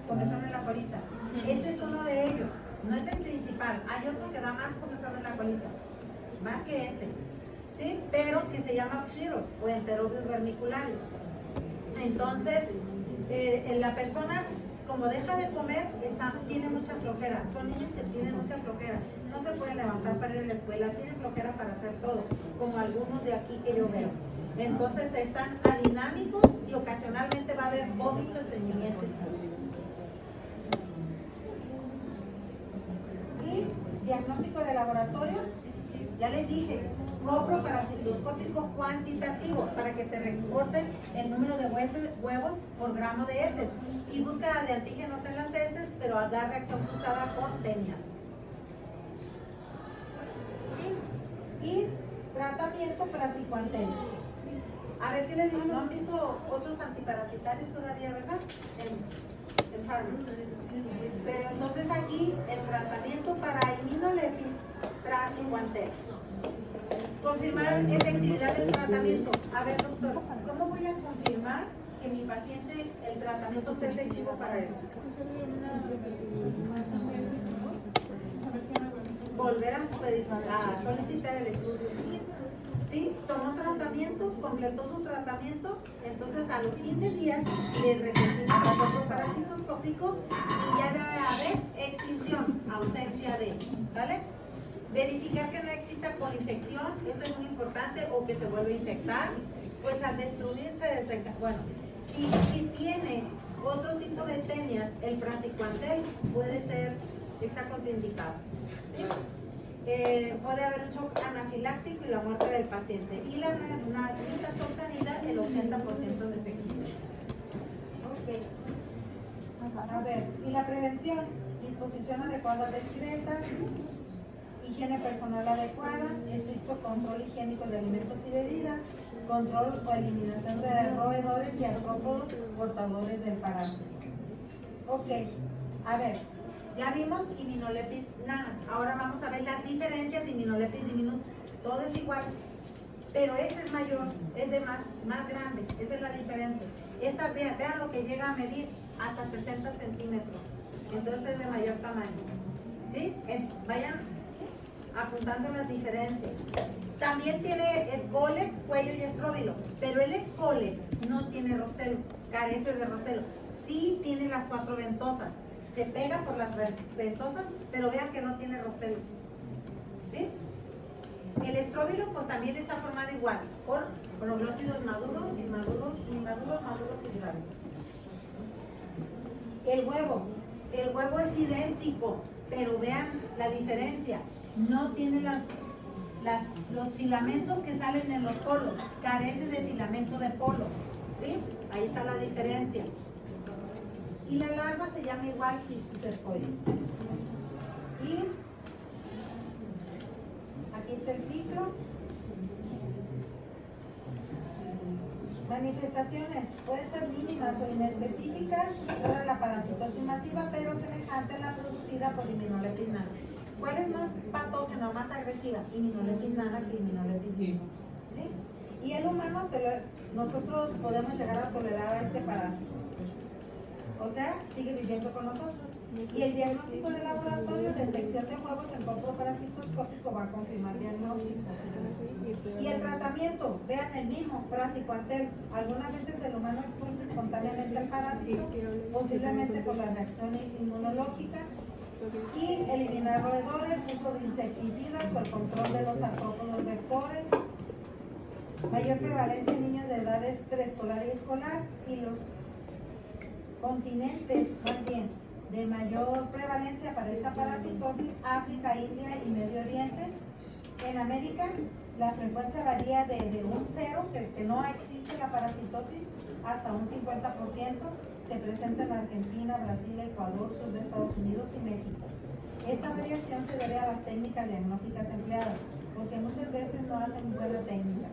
Speaker 1: comezón en la colita. Este es uno de ellos, no es el principal. Hay otro que da más comezón en la colita, más que este, ¿sí? Pero que se llama pseudo o enterobius vermicularis. Entonces, la persona, como deja de comer, tiene mucha flojera. Son niños que tienen mucha flojera. No se pueden levantar para ir a la escuela, tienen flojera para hacer todo, como algunos de aquí que yo veo. Entonces están adinámicos y ocasionalmente va a haber vómito, estreñimiento. Y diagnóstico de laboratorio, ya les dije, coproparasitoscópico cuantitativo para que te reporten el número de huevos por gramo de heces y búsqueda de antígenos en las heces, pero a dar reacción cruzada con tenias. Y tratamiento parasicuantel. A ver, ¿qué les digo? ¿No han visto otros antiparasitarios todavía, verdad? En Pharma. Pero entonces aquí el tratamiento para immunolepis praziquantel. Confirmar efectividad del tratamiento. A ver, doctor, ¿cómo voy a confirmar que mi paciente, el tratamiento sea efectivo para él? Volver a solicitar el estudio. ¿Sí? Tomó tratamiento, completó su tratamiento, entonces a los 15 días le repetimos el coproparasitoscópico y ya debe haber extinción, ausencia de, ¿sale? Verificar que no exista coinfección, esto es muy importante, o que se vuelva a infectar, pues al destruirse desencaja. Bueno, si tiene otro tipo de tenias, el praziquantel está contraindicado. ¿Sí? Puede haber un shock anafiláctico y la muerte del paciente. Y la nitazoxanida, el 80% de efectividad. Ok. A ver, y la prevención, disposición adecuada de excretas, higiene personal adecuada, estricto control higiénico de alimentos y bebidas, control o eliminación de roedores y artrópodos portadores del parásito. Ok, a ver, ya vimos immunolepis nana. Ahora vamos a ver las diferencias de immunolepis diminuto. Todo es igual, pero este es mayor, es de más grande. Esa es la diferencia. Esta, vean lo que llega a medir hasta 60 centímetros. Entonces es de mayor tamaño. ¿Sí? Vayan apuntando las diferencias. También tiene escolex, cuello y estróbilo, pero el escolex no tiene rostelo, carece de rostelo. Sí tiene las 4 ventosas. Se pega por las ventosas, pero vean que no tiene rostelo. ¿Sí? El estróbilo pues también está formado igual, con glotidos maduros, inmaduros, maduros y graves. El huevo es idéntico, pero vean la diferencia. No tiene los filamentos que salen en los polos, carece de filamento de polo. ¿Sí? Ahí está la diferencia. Y la larva se llama igual Cysticercoide. Y aquí está el ciclo. Manifestaciones pueden ser mínimas o inespecíficas para la parasitosis masiva, pero semejante a la producida por immunolepis nana. ¿Cuál es más patógena, más agresiva? Immunolepis nana que immunolepis viva. ¿Sí? Y el humano, nosotros podemos llegar a tolerar a este parásito. O sea, sigue viviendo con nosotros. Y el diagnóstico de laboratorio, detección de huevos en coproparasitoscópico va a confirmar diagnóstico. Y el tratamiento, vean el mismo, praziquantel. Algunas veces el humano expulsa espontáneamente al parásito, posiblemente por la reacción inmunológica. Y eliminar roedores, uso de insecticidas o el control de los artrópodos vectores. Mayor prevalencia en niños de edades preescolar y escolar. Y los continentes, más bien, de mayor prevalencia para esta parasitosis, África, India y Medio Oriente. En América la frecuencia varía de un 0, que no existe la parasitosis, hasta un 50%. Se presenta en Argentina, Brasil, Ecuador, sur de Estados Unidos y México. Esta variación se debe a las técnicas diagnósticas empleadas, porque muchas veces no hacen buena técnica.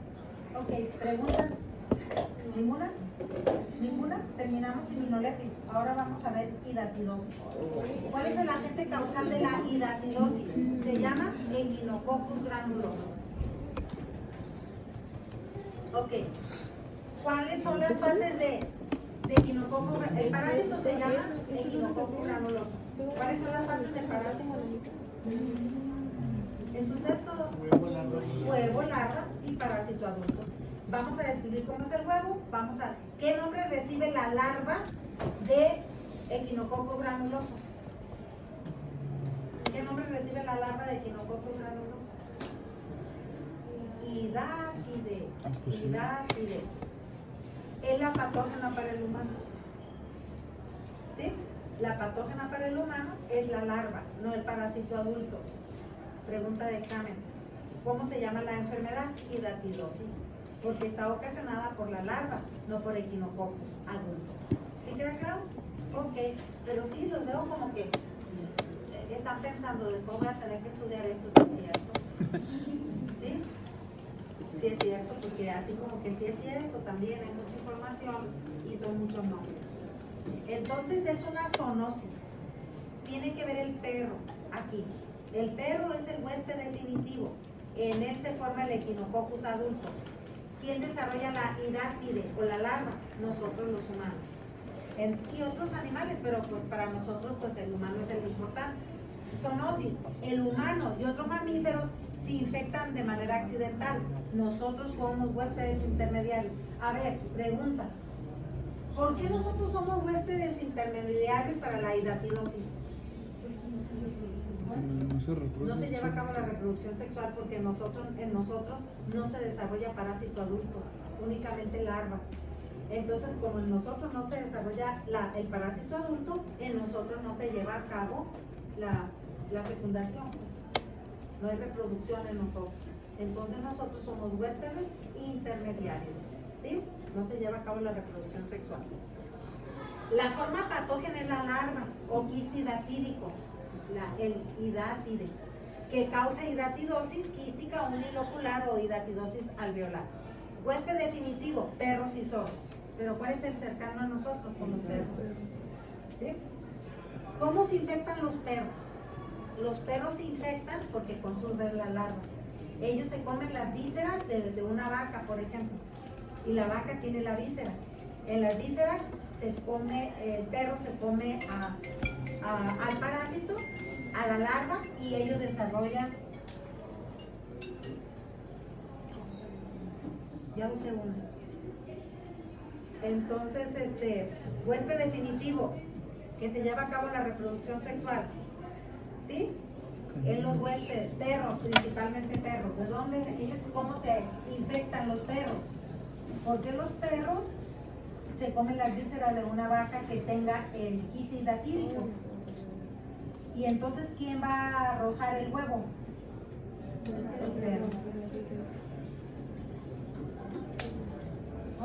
Speaker 1: Ok, preguntas. ¿Ninguna? ¿Ninguna? Terminamos immunolepis. Ahora vamos a ver hidatidosis. ¿Cuál es el agente causal de la hidatidosis? Se llama Echinococcus granuloso. Ok. ¿Cuáles son las fases de Echinococcus granuloso? El parásito se llama Echinococcus granuloso. ¿Cuáles son las fases del parásito? Eso es todo. Huevo, larva y parásito adulto. Vamos a describir cómo es el huevo. Vamos a qué nombre recibe la larva de Echinococcus granuloso. ¿Qué nombre recibe la larva de Echinococcus granuloso? Hidátide. Hidátide. Es la patógena para el humano. ¿Sí? La patógena para el humano es la larva, no el parásito adulto. Pregunta de examen. ¿Cómo se llama la enfermedad? Hidatidosis. Porque está ocasionada por la larva, no por Echinococcus adulto. ¿Sí queda claro? Ok, pero sí los veo como que están pensando de cómo voy a tener que estudiar esto, si es cierto. ¿Sí? Sí es cierto, porque así como que sí es cierto, también hay mucha información y son muchos nombres. Entonces es una zoonosis. Tiene que ver el perro aquí. El perro es el huésped definitivo. En él se forma el Echinococcus adulto. ¿Quién desarrolla la hidátide o la larva? Nosotros los humanos. Y otros animales, pero pues para nosotros pues el humano es el importante. Zoonosis. El humano y otros mamíferos se infectan de manera accidental. Nosotros somos huéspedes intermediarios. A ver, pregunta. ¿Por qué nosotros somos huéspedes intermediarios para la hidatidosis? No se lleva a cabo la reproducción sexual porque en nosotros no se desarrolla parásito adulto, únicamente larva. Entonces, como en nosotros no se desarrolla el parásito adulto, en nosotros no se lleva a cabo la fecundación. No hay reproducción en nosotros. Entonces nosotros somos huéspedes intermediarios, ¿sí? No se lleva a cabo la reproducción sexual. La forma patógena es la larva o quiste hidatídico, el hidátide, que causa hidatidosis quística unilocular o hidatidosis alveolar. Huésped definitivo, perros y zorros. Pero ¿cuál es el cercano a nosotros con los perros? ¿Sí? ¿Cómo se infectan los perros? Los perros se infectan porque consumen la larva. Ellos se comen las vísceras de una vaca, por ejemplo, y la vaca tiene la víscera. En las vísceras el perro se come al parásito, a la larva, y ellos desarrollan, ya usé una. Entonces, huésped definitivo, que se lleva a cabo la reproducción sexual, ¿sí? En los huéspedes, perros, principalmente perros. ¿De dónde ellos, cómo se infectan los perros? Porque los perros se comen las vísceras de una vaca que tenga el quiste hidatídico. Y entonces, ¿quién va a arrojar el huevo? El perro.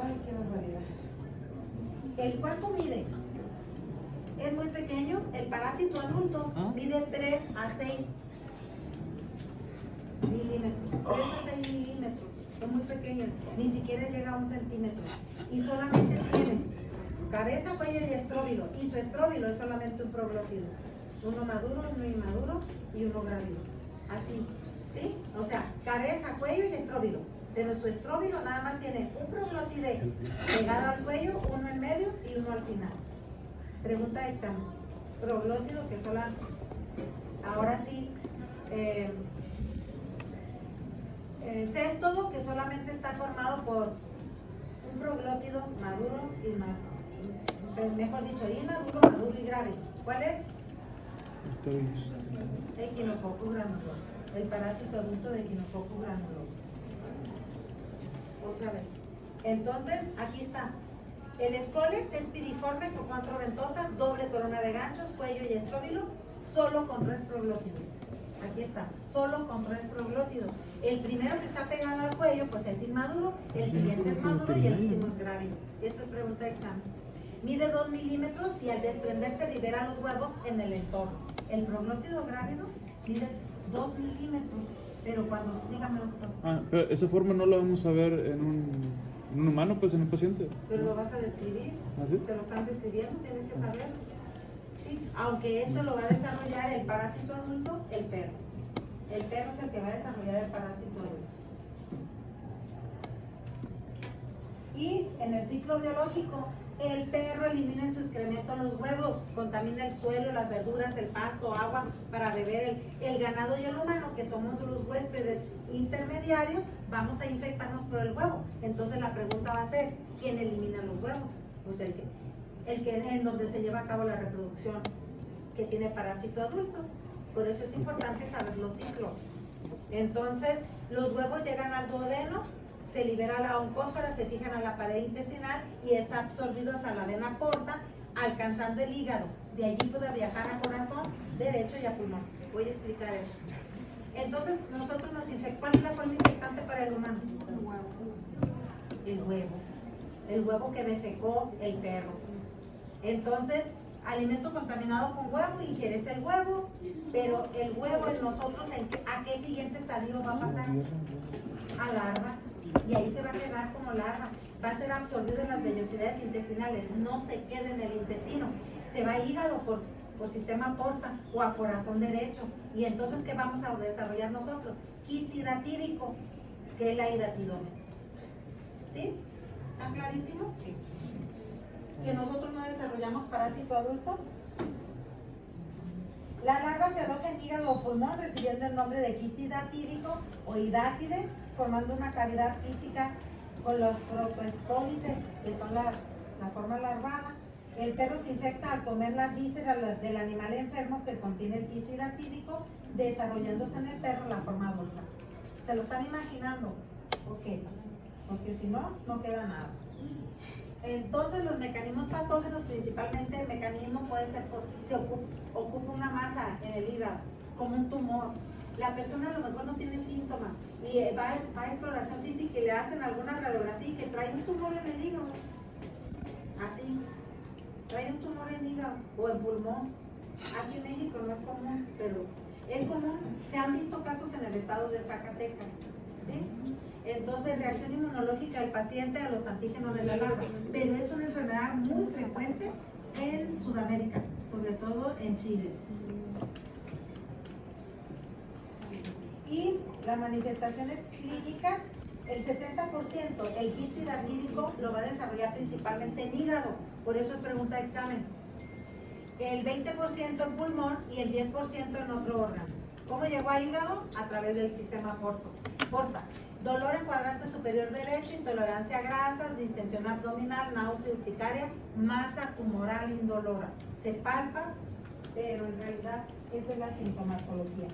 Speaker 1: Ay, qué barbaridad. ¿El cuánto mide? Es muy pequeño. El parásito adulto mide 3 a 6 milímetros. 3 a 6 milímetros. Es muy pequeño. Ni siquiera llega a 1 centímetro. Y solamente tiene cabeza, cuello y estróbilo. Y su estróbilo es solamente un proglótido. Uno maduro, uno inmaduro y uno grávido. Así. ¿Sí? O sea, cabeza, cuello y estróbilo. Pero su estróbilo nada más tiene un proglótide pegado al cuello, uno en medio y uno al final. Pregunta de examen. Proglótido que solo, ahora sí, céstodo que solamente está formado por un proglótido maduro y mejor dicho, inmaduro, maduro y grave. ¿Cuál es? Echinococcus granuloso. El parásito adulto de Echinococcus granuloso. Otra vez. Entonces, aquí está. El escólex es piriforme con 4 ventosas, doble corona de ganchos, cuello y estróbilo, solo con 3 proglótidos. Aquí está, solo con 3 proglótidos. El primero que está pegado al cuello, pues es inmaduro, el siguiente es maduro y el último es grávido. Esto es pregunta de examen. Mide 2 milímetros y al desprenderse libera los huevos en el entorno. El proglótido grávido mide 2 milímetros, pero cuando, dígame doctor.
Speaker 3: Pero esa forma no la vamos a ver en un humano, pues en un paciente.
Speaker 1: Pero lo vas a describir,
Speaker 3: ¿Ah, sí?
Speaker 1: te lo están describiendo, tienes que saberlo. ¿Sí? Aunque esto lo va a desarrollar el parásito adulto, el perro. El perro es el que va a desarrollar el parásito adulto. Y en el ciclo biológico, el perro elimina en su excremento los huevos, contamina el suelo, las verduras, el pasto, agua para beber. El ganado y el humano, que somos los huéspedes intermediarios, vamos a infectarnos por el huevo. Entonces la pregunta va a ser, ¿quién elimina los huevos? Pues el que en donde se lleva a cabo la reproducción, que tiene parásito adulto. Por eso es importante saber los ciclos. Entonces, los huevos llegan al duodeno, se libera la oncósfera, se fijan a la pared intestinal y es absorbido hacia la vena porta, alcanzando el hígado. De allí puede viajar a corazón derecho y a pulmón. Voy a explicar eso. Entonces, nosotros nos infectamos. ¿Cuál es la forma infectante para el humano? El huevo. El huevo que defecó el perro. Entonces, alimento contaminado con huevo, ingieres el huevo, pero el huevo en nosotros, ¿a qué siguiente estadio va a pasar? A larva. Y ahí se va a quedar como larva. Va a ser absorbido en las vellosidades intestinales. No se queda en el intestino. Se va a hígado por sistema porta o a corazón derecho. Y entonces, ¿qué vamos a desarrollar nosotros? Quiste hidatídico, que es la hidatidosis. ¿Sí? ¿Está clarísimo? Sí. Que nosotros no desarrollamos parásito adulto. La larva se aloja en hígado o pulmón, recibiendo el nombre de quiste hidatídico o hidátide, formando una cavidad física con los propospólices, que son la forma larvada. El perro se infecta al comer las vísceras del animal enfermo que contiene el quiste hidatídico, desarrollándose en el perro la forma adulta. ¿Se lo están imaginando? Ok, porque si no, no queda nada. Entonces, los mecanismos patógenos, principalmente el mecanismo puede ser se ocupa una masa en el hígado, como un tumor. La persona a lo mejor no tiene síntomas y va a exploración física y le hacen alguna radiografía y que trae un tumor en el hígado. Así, trae un tumor en el hígado o en pulmón. Aquí en México no es común, pero es común. Se han visto casos en el estado de Zacatecas. ¿Sí? Entonces, reacción inmunológica del paciente a los antígenos de la larva, pero es una enfermedad muy frecuente en Sudamérica, sobre todo en Chile. Y las manifestaciones clínicas, el 70%, el quiste hidatídico lo va a desarrollar principalmente en hígado, por eso es pregunta de examen. El 20% en pulmón y el 10% en otro órgano. ¿Cómo llegó a hígado? A través del sistema porta. Dolor en cuadrante superior derecho, intolerancia a grasas, distensión abdominal, náusea urticaria, masa tumoral indolora. Se palpa, pero en realidad esa es la sintomatología.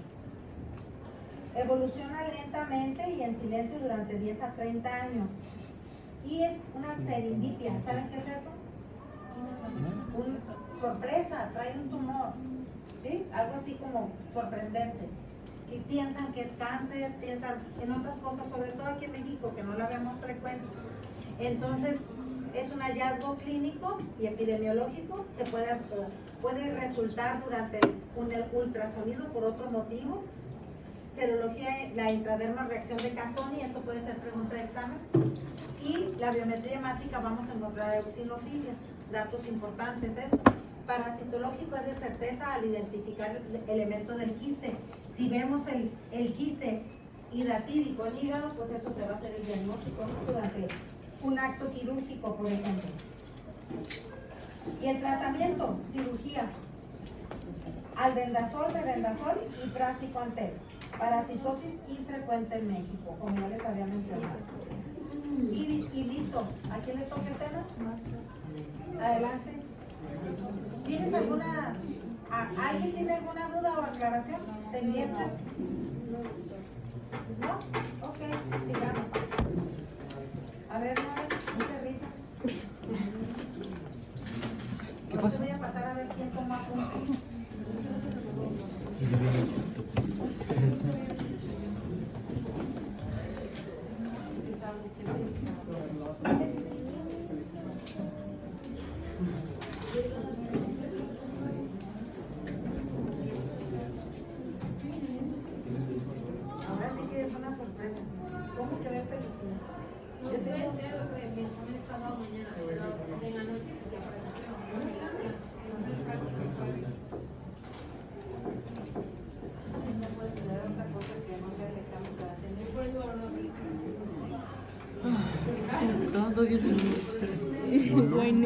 Speaker 1: Evoluciona lentamente y en silencio durante 10 a 30 años. Y es una serendipia. ¿Saben qué es eso? Una sorpresa, trae un tumor. ¿Sí? Algo así como sorprendente. Y piensan que es cáncer, piensan en otras cosas, sobre todo aquí en México, que no la vemos frecuente. Entonces, es un hallazgo clínico y epidemiológico, puede resultar durante un ultrasonido por otro motivo. Serología, la intradermal reacción de Casoni, esto puede ser pregunta de examen. Y la biometría hemática, vamos a encontrar eosinofilia, datos importantes esto. Parasitológico es de certeza al identificar el elemento del quiste. Si vemos el quiste hidatídico en hígado, pues eso te va a hacer el diagnóstico, ¿no? Durante un acto quirúrgico, por ejemplo. Y el tratamiento, cirugía, albendazol, mebendazol y praziquantel. Parasitosis infrecuente en México, como ya les había mencionado. Y listo. ¿A quién le toca el tema? Adelante. ¿Tienes alguien tiene alguna duda o aclaración? ¿Pendientes? ¿No? Ok, sigamos. A ver, no, mucha risa. una sorpresa. ¿Cómo que ver película?
Speaker 7: No
Speaker 1: Yo
Speaker 7: sé,
Speaker 1: tengo-
Speaker 7: creo que mi examen es pasado mañana, pero en la noche pues ya para el examen. No sé,
Speaker 1: No puedes tener otra cosa que no sea el examen para tener.
Speaker 7: por eso ahora no aplica.
Speaker 2: Se nos está dando 10 minutos.
Speaker 5: Bueno.